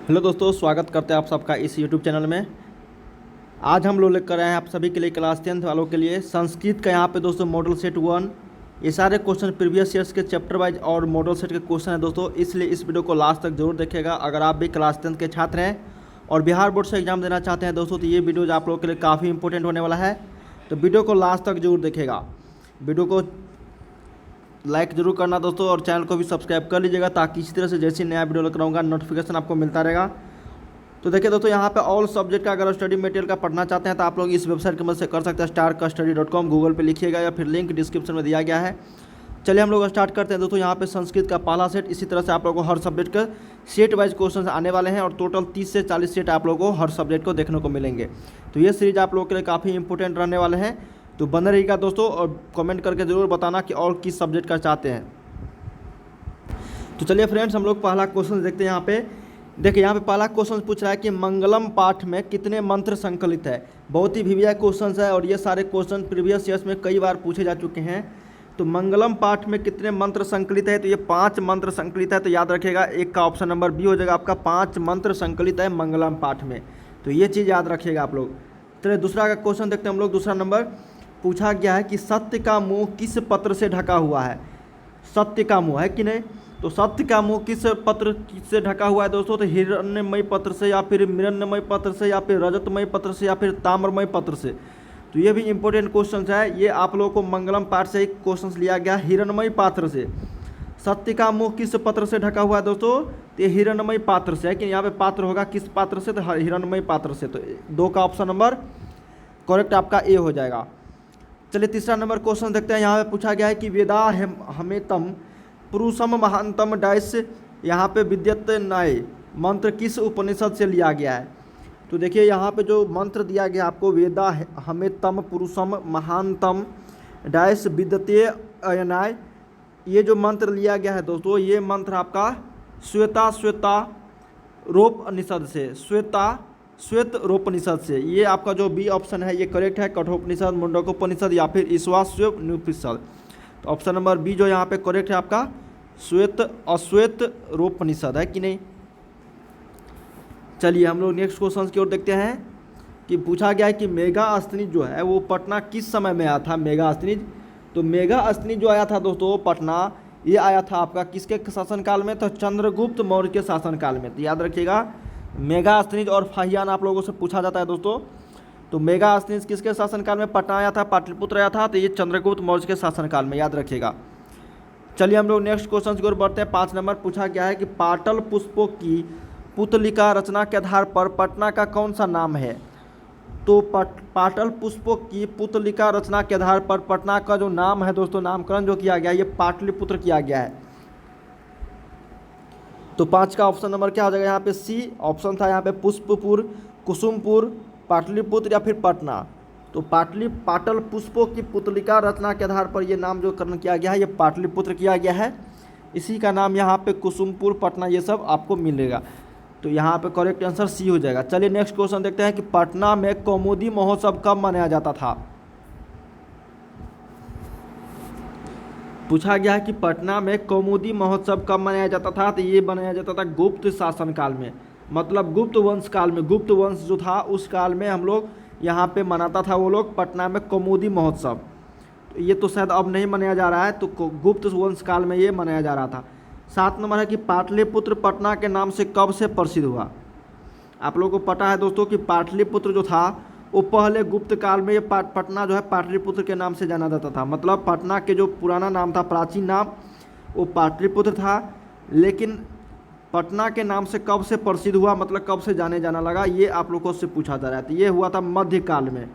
Hello दोस्तों, स्वागत करते हैं आप सबका इस यूट्यूब चैनल में। आज हम लोग लेकर आए हैं आप सभी के लिए क्लास 10th वालों के लिए संस्कृत का यहाँ पे दोस्तों मॉडल सेट 1। ये सारे क्वेश्चन प्रीवियस ईयर्स के चैप्टर वाइज और मॉडल सेट के क्वेश्चन हैं दोस्तों, इसलिए इस वीडियो को लास्ट तक जरूर देखिएगा। अगर आप भी क्लास 10th के छात्र हैं और बिहार बोर्ड से एग्जाम देना चाहते हैं दोस्तों, तो ये वीडियो आप लोगों के लिए काफ़ी इंपॉर्टेंट होने वाला है। तो वीडियो को लास्ट तक जरूर देखिएगा। वीडियो को लाइक जरूर करना दोस्तों और चैनल को भी सब्सक्राइब कर लीजिएगा, ताकि इसी तरह से जैसे नया वीडियो लेकर आऊँगा नोटिफिकेशन आपको मिलता रहेगा। तो देखिए दोस्तों, यहाँ पे ऑल सब्जेक्ट का अगर स्टडी मटेरियल का पढ़ना चाहते हैं तो आप लोग इस वेबसाइट की मदद से कर सकते हैं। starkastody.com गूगल पे लिखिएगा या फिर लिंक डिस्क्रिप्शन में दिया गया है। चलिए हम लोग स्टार्ट करते हैं दोस्तों। यहाँ पे संस्कृत का पहला सेट, इसी तरह से आप लोगों को हर सब्जेक्ट का सेट वाइज क्वेश्चन आने वाले हैं और टोटल 30 से 40 सेट आप लोगों को हर सब्जेक्ट को देखने को मिलेंगे। तो ये सीरीज आप लोगों के लिए काफ़ी इंपॉर्टेंट रहने वाले हैं, तो बने रहिएगा दोस्तों और कमेंट करके ज़रूर बताना कि और किस सब्जेक्ट का चाहते हैं। तो चलिए फ्रेंड्स, हम लोग पहला क्वेश्चन देखते हैं। यहाँ पे देखिए, यहाँ पे पहला क्वेश्चन पूछ रहा है कि मंगलम पाठ में कितने मंत्र संकलित है। बहुत ही वीवीआई क्वेश्चन है और ये सारे क्वेश्चन प्रीवियस ईयर्स में कई बार पूछे जा चुके हैं। तो मंगलम पाठ में कितने मंत्र संकलित है, तो ये 5 मंत्र संकलित है। तो याद रखिएगा, एक का ऑप्शन नंबर बी हो जाएगा आपका। 5 मंत्र संकलित है मंगलम पाठ में, तो ये चीज़ याद रखिएगा आप लोग। चलिए दूसरा का क्वेश्चन देखते हैं हम लोग। दूसरा नंबर पूछा गया है कि सत्य का मुँह किस पत्र से ढका हुआ है। सत्य का मुँह है कि नहीं, तो सत्य का मुँह किस पत्र से ढका हुआ है दोस्तों, तो हिरण्यमय पत्र से या फिर मृण्मय पत्र से या फिर रजतमय पत्र से या फिर ताम्रमय पत्र से। तो ये भी इंपॉर्टेंट क्वेश्चन है। ये आप लोगों को मंगलम पाठ से एक क्वेश्चन लिया गया हिरण्यमय पात्र से। सत्य का मुँह किस पत्र से ढका हुआ है दोस्तों, तो ये हिरण्यमय पात्र से है कि यहाँ पे पात्र होगा किस पात्र से, तो हिरण्यमय पात्र से। तो 2 का ऑप्शन नंबर करेक्ट आपका ए हो जाएगा। चलिए तीसरा नंबर क्वेश्चन देखते हैं। यहाँ पे पूछा गया है कि वेदा हमेतम पुरुषम महानतम डाइस यहाँ पे विद्यत नय मंत्र किस उपनिषद से लिया गया है। तो देखिए, यहाँ पे जो मंत्र दिया गया आपको, वेदा हमेतम पुरुषम महानतम डाइस विद्यते अयनाय, ये जो मंत्र लिया गया है दोस्तों, ये मंत्र आपका श्वेता रोपनिषद से, श्वेत रोपनिषद से। ये आपका जो बी ऑप्शन है ये करेक्ट है। कठोपनिषद, मुंडकोपनिषद या फिर ईश्वास्योपनिषद। तो ऑप्शन नंबर बी जो यहाँ पे करेक्ट है आपका अश्वेत रोपनिषद है कि नहीं। चलिए हम लोग नेक्स्ट क्वेश्चन की ओर देखते हैं कि पूछा गया है कि मेगास्थनीज जो है वो पटना किस समय में आया था। मेगास्थनीज, तो मेगास्थनीज जो आया था दोस्तों पटना, ये आया था आपका किसके शासनकाल में, तो चंद्रगुप्त मौर्य के शासनकाल में। तो याद रखिएगा, मेगास्थनीज और फाहियान आप लोगों से पूछा जाता है दोस्तों। तो मेगास्थनीज किसके शासनकाल में पटना आया था, पाटलिपुत्र आया था, तो ये चंद्रगुप्त मौर्य के शासनकाल में, याद रखिएगा। चलिए हम लोग नेक्स्ट क्वेश्चन की ओर बढ़ते हैं। 5 नंबर पूछा गया है कि पाटल पुष्पों की पुतलिका रचना के आधार पर पटना का कौन सा नाम है। तो पाटल पुष्पों की पुतलिका रचना के आधार पर पटना का जो नाम है दोस्तों, नामकरण जो किया गया है, ये पाटलिपुत्र किया गया है। तो 5 का ऑप्शन नंबर क्या हो जाएगा, यहाँ पे सी ऑप्शन था। यहाँ पे पुष्पपुर, कुसुमपुर, पाटलिपुत्र या फिर पटना। तो पाटल पुष्पों की पुतलिका रचना के आधार पर ये नाम जो करण किया गया है, ये पाटलिपुत्र किया गया है। इसी का नाम यहाँ पे कुसुमपुर, पटना, ये सब आपको मिलेगा। तो यहाँ पे करेक्ट आंसर सी हो जाएगा। चलिए नेक्स्ट क्वेश्चन देखते हैं कि पटना में कौमुदी महोत्सव कब मनाया जाता था। पूछा गया है कि पटना में कौमुदी महोत्सव कब मनाया जाता था। तो ये मनाया जाता था गुप्त शासनकाल में, मतलब गुप्त वंश काल में। गुप्त वंश जो था उस काल में हम लोग यहाँ पे मनाता था वो लोग पटना में कौमुदी महोत्सव। तो ये तो शायद अब नहीं मनाया जा रहा है, तो गुप्त वंश काल में ये मनाया जा रहा था। 7 नंबर है कि पाटलिपुत्र पटना के नाम से कब से प्रसिद्ध हुआ। आप लोगों को पता है दोस्तों कि पाटलिपुत्र जो था वो पहले गुप्त काल में ये पटना जो है पाटलिपुत्र के नाम से जाना जाता था। मतलब पटना के जो पुराना नाम था, प्राचीन नाम, वो पाटलिपुत्र था। लेकिन पटना के नाम से कब से प्रसिद्ध हुआ, मतलब कब से जाने जाना लगा, ये आप लोगों से पूछा जा रहा है। तो ये हुआ था मध्यकाल में।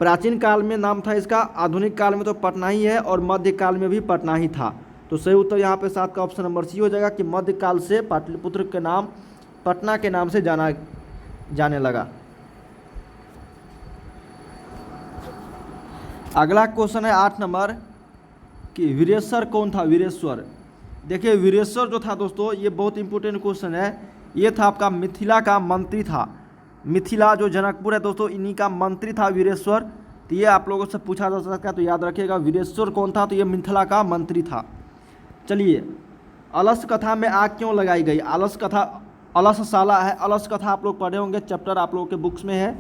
प्राचीन काल में नाम था इसका, आधुनिक काल में तो पटना ही है और मध्यकाल में भी पटना ही था। तो सही उत्तर यहाँ पे 7 का ऑप्शन नंबर सी हो जाएगा कि मध्यकाल से पाटलिपुत्र के नाम पटना के नाम से जाने लगा। अगला क्वेश्चन है 8 नंबर कि वीरेश्वर कौन था। वीरेश्वर, देखिए वीरेश्वर जो था दोस्तों, ये बहुत इंपॉर्टेंट क्वेश्चन है। ये था आपका मिथिला का मंत्री था। मिथिला जो जनकपुर है दोस्तों, इन्हीं का मंत्री था वीरेश्वर। तो ये आप लोगों से पूछा जा सकता है, तो याद रखिएगा वीरेश्वर कौन था, तो ये मिथिला का मंत्री था। चलिए, अलस कथा में आग क्यों लगाई गई। अलस कथा अलसशाला है। अलस कथा आप लोग पढ़े होंगे, चैप्टर आप लोगों के बुक्स में है।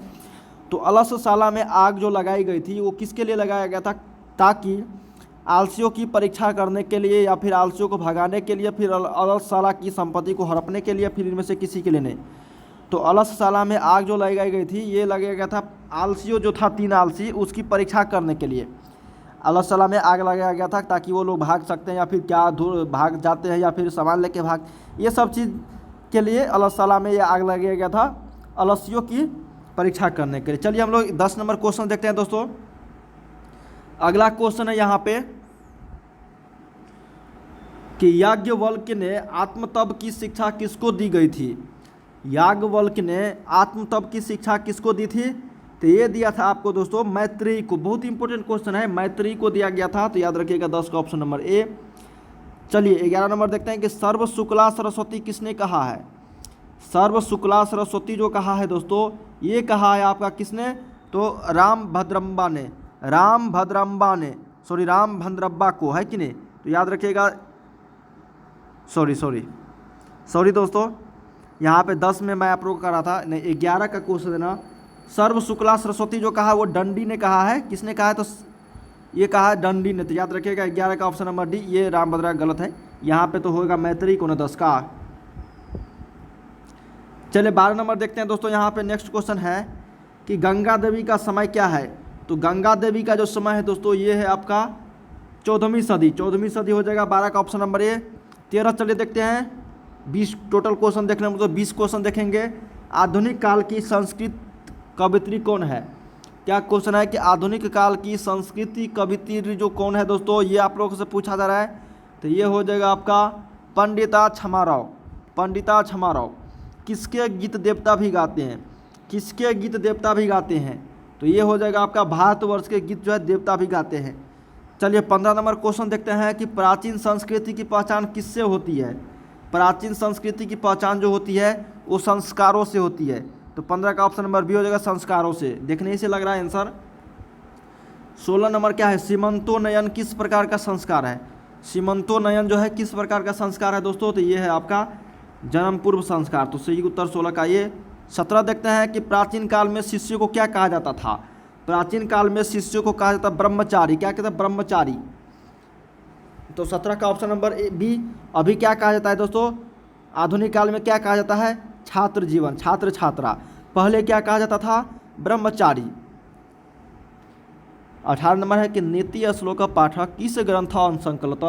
तो अलसशाला में आग जो लगाई गई थी वो किसके लिए लगाया गया था? ताकि आलसियों की परीक्षा करने के लिए, या फिर आलसियों को भगाने के लिए, फिर अलसशाला की संपत्ति को हड़पने के लिए, फिर इनमें से किसी के लिए नहीं। तो अलसशाला में आग जो लगाई गई थी ये लगाया गया था आलसियों जो था 3 आलसी, उसकी परीक्षा करने के लिए अलसशाला में आग लगाया गया था, ताकि वो लोग भाग सकते हैं या फिर क्या दूर भाग जाते हैं या फिर सामान लेके भाग, ये सब चीज़ के लिए अलसशाला में ये आग लगाया गया था आलसियों की परीक्षा करने के लिए। चलिए हम लोग 10 नंबर क्वेश्चन देखते हैं दोस्तों। अगला क्वेश्चन है यहाँ पे कि याज्ञवल्क्य ने आत्मतप की शिक्षा किसको दी गई थी? याज्ञवल्क्य ने आत्मतप की शिक्षा किसको दी थी? तो ये दिया था आपको दोस्तों मैत्रेयी को। बहुत इंपॉर्टेंट क्वेश्चन है, मैत्रेयी को दिया गया था, तो याद रखिएगा 10 का ऑप्शन नंबर ए। चलिए 11 नंबर देखते हैं कि सर्व शुक्ला सरस्वती किसने कहा है? सर्व शुक्ला सरस्वती जो कहा है दोस्तों, ये कहा है आपका किसने? तो राम भद्रम्बा ने, राम भद्रब्बा को, है कि नहीं? तो याद रखिएगा, सॉरी दोस्तों, यहाँ पे 10 में मैं आप लोग कर रहा था, नहीं 11 का क्वेश्चन है ना। सर्व शुक्ला सरस्वती जो कहा वो दंडी ने कहा है। किसने कहा है? तो ये कहा है दंडी ने। तो याद रखिएगा 11 का ऑप्शन नंबर डी, ये रामभद्रा गलत है। यहाँ पे तो होगा मैत्रेयी को ना 10 का। चलिए 12 नंबर देखते हैं दोस्तों। यहाँ पे नेक्स्ट क्वेश्चन है कि गंगा देवी का समय क्या है? तो गंगा देवी का जो समय है दोस्तों ये है आपका 14वीं सदी। 14वीं सदी हो जाएगा 12 का ऑप्शन नंबर ए। 13 चलिए देखते हैं। 20 टोटल क्वेश्चन देखने में तो 20 क्वेश्चन देखेंगे। आधुनिक काल की संस्कृत कवित्री कौन है? क्या क्वेश्चन है कि आधुनिक काल की संस्कृति कवित्री जो कौन है दोस्तों, ये आप लोगों से पूछा जा रहा है। तो ये हो जाएगा आपका पंडिता क्षमाराव। पंडिता क्षमाराव किसके गीत देवता भी गाते हैं? किसके गीत देवता भी गाते हैं? तो ये हो जाएगा आपका भारतवर्ष के गीत जो है देवता भी गाते हैं। चलिए 15 नंबर क्वेश्चन देखते हैं कि प्राचीन संस्कृति की पहचान किससे होती है? प्राचीन संस्कृति की पहचान जो होती है वो संस्कारों से होती है। तो 15 का ऑप्शन नंबर बी हो जाएगा संस्कारों से। देखने ही से लग रहा है आंसर। 16 नंबर क्या है? सीमंतोन्नयन किस प्रकार का संस्कार है? सीमंतोन्नयन जो है किस प्रकार का संस्कार है दोस्तों? तो ये है आपका जन्म पूर्व संस्कार। तो सही उत्तर 16 का ये। 17 देखते हैं कि प्राचीन काल में शिष्य को क्या कहा जाता था? प्राचीन काल में शिष्य को कहा जाता ब्रह्मचारी। क्या कहता है? ब्रह्मचारी। तो 17 का ऑप्शन नंबर बी। अभी क्या कहा जाता है दोस्तों? आधुनिक काल में क्या कहा जाता है? छात्र जीवन, छात्र छात्रा। पहले क्या कहा जाता था? ब्रह्मचारी। 18 नंबर है कि नीति श्लोक पाठक किस ग्रंथ संकलित?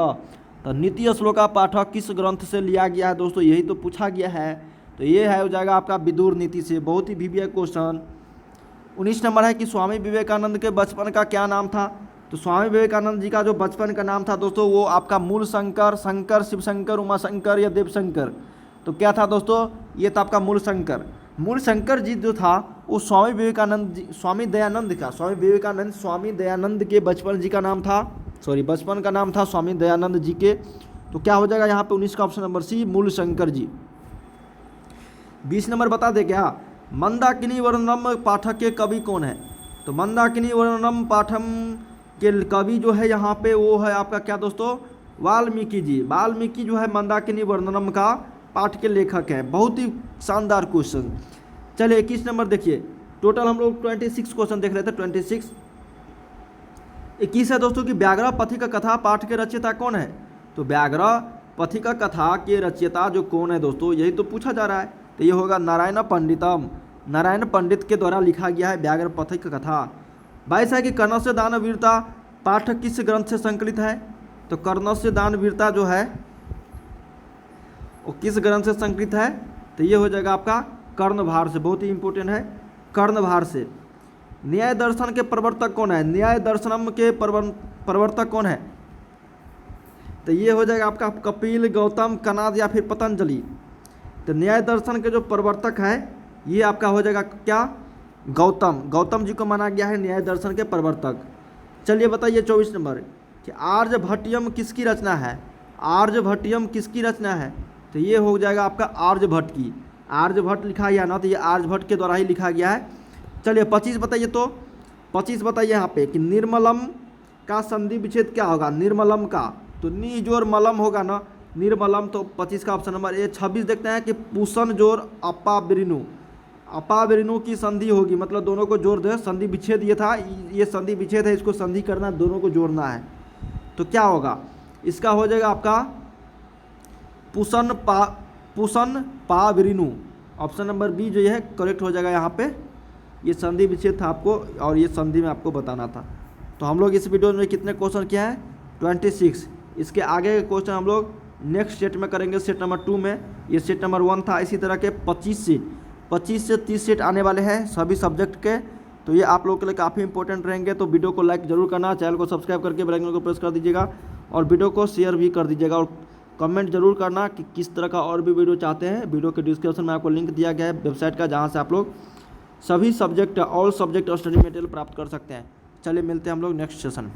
तो नीति श्लोक पाठक किस ग्रंथ से लिया गया है दोस्तों? यही तो पूछा गया है। तो ये है हो जाएगा आपका विदुर नीति से। बहुत ही वीवीआई क्वेश्चन। 19 नंबर है कि स्वामी विवेकानंद के बचपन का क्या नाम था? तो स्वामी विवेकानंद जी का जो बचपन का नाम था दोस्तों वो आपका मूल शंकर, शंकर, शिव शंकर, उमा शंकर या देव शंकर। तो क्या था दोस्तों? ये था आपका मूल शंकर। मूल शंकर जी जो था वो स्वामी विवेकानंद जी, स्वामी दयानंद के बचपन जी का नाम था, बचपन का नाम था स्वामी दयानंद जी के। तो क्या हो जाएगा यहाँ पे 19 का ऑप्शन नंबर सी, मूल शंकर जी। 20 नंबर बता दे क्या? मंदाकिनी वर्णनम पाठक के कवि कौन है? तो मंदाकिनी वर्णनम पाठम के कवि जो है यहाँ पे वो है आपका क्या दोस्तों? वाल्मीकि जी। वाल्मीकि जो है मंदाकिनी वर्णनम का पाठ के लेखक है। बहुत ही शानदार क्वेश्चन। चलिए 21 नंबर देखिए। टोटल हम लोग 26 क्वेश्चन देख रहे थे। 21 है दोस्तों कि व्याघ्र पथिक कथा पाठ के रचयिता कौन है? तो व्याघ्र पथिक कथा के रचयिता जो कौन है दोस्तों, यही तो पूछा जा रहा है। तो ये होगा नारायण पंडितम। नारायण पंडित के द्वारा लिखा गया है व्याघ्र पथिक कथा। 22 है कि कर्णस्य दान वीरता पाठ किस ग्रंथ से संकलित है? तो कर्णस्य दान वीरता जो है वो किस ग्रंथ से संकलित है? तो ये हो जाएगा आपका कर्णभार से। बहुत ही इंपॉर्टेंट है, कर्णभार से। न्याय दर्शन के प्रवर्तक कौन है? न्याय दर्शनम के प्रवर्तक कौन है? तो ये हो जाएगा आपका कपिल, गौतम, कनाद या फिर पतंजलि। तो न्याय दर्शन के जो प्रवर्तक है ये आपका हो जाएगा क्या? गौतम। गौतम जी को माना गया है न्याय दर्शन के प्रवर्तक। चलिए बताइए 24 नंबर कि आर्यभट्टियम किसकी रचना है? आर्यभट्टियम किसकी रचना है? तो ये हो जाएगा आपका आर्यभट्ट की। आर्यभट्ट लिखा गया ना, तो ये आर्यभट्ट के द्वारा ही लिखा गया है। चलिए 25 बताइए। तो 25 बताइए यहाँ पे कि निर्मलम का संधि विच्छेद क्या होगा? निर्मलम का तो नी जोर मलम होगा ना, निर्मलम, तो 25 का ऑप्शन नंबर ए। 26 देखते हैं कि पूषण जोर अपावृणु, अपावृणु की संधि होगी, मतलब दोनों को जोड़ दे, संधि विच्छेद ये था, ये संधि विच्छेद है, इसको संधि करना, दोनों को जोड़ना है, तो क्या होगा, इसका हो जाएगा आपका पूषण पावृणु, ऑप्शन नंबर बी जो है करेक्ट हो जाएगा यहाँ पे। ये संधि विच्छेद था आपको, और ये संधि में आपको बताना था। तो हम लोग इस वीडियो में कितने क्वेश्चन किए हैं, 26। इसके आगे के क्वेश्चन हम लोग नेक्स्ट सेट में करेंगे, सेट नंबर 2 में। ये सेट नंबर 1 था। इसी तरह के 25 से 30 सेट आने वाले हैं सभी सब्जेक्ट के, तो ये आप लोगों के लिए काफ़ी इंपॉर्टेंट रहेंगे। तो वीडियो को लाइक जरूर करना, चैनल को सब्सक्राइब करके बेल आइकन को प्रेस कर दीजिएगा, और वीडियो को शेयर भी कर दीजिएगा, और कमेंट जरूर करना कि किस तरह का और भी वीडियो चाहते हैं। वीडियो के डिस्क्रिप्शन में आपको लिंक दिया गया है वेबसाइट का, जहाँ से आप लोग सभी सब्जेक्ट, ऑल सब्जेक्ट और स्टडी मटेरियल प्राप्त कर सकते हैं। चलिए मिलते हैं हम लोग नेक्स्ट सेशन।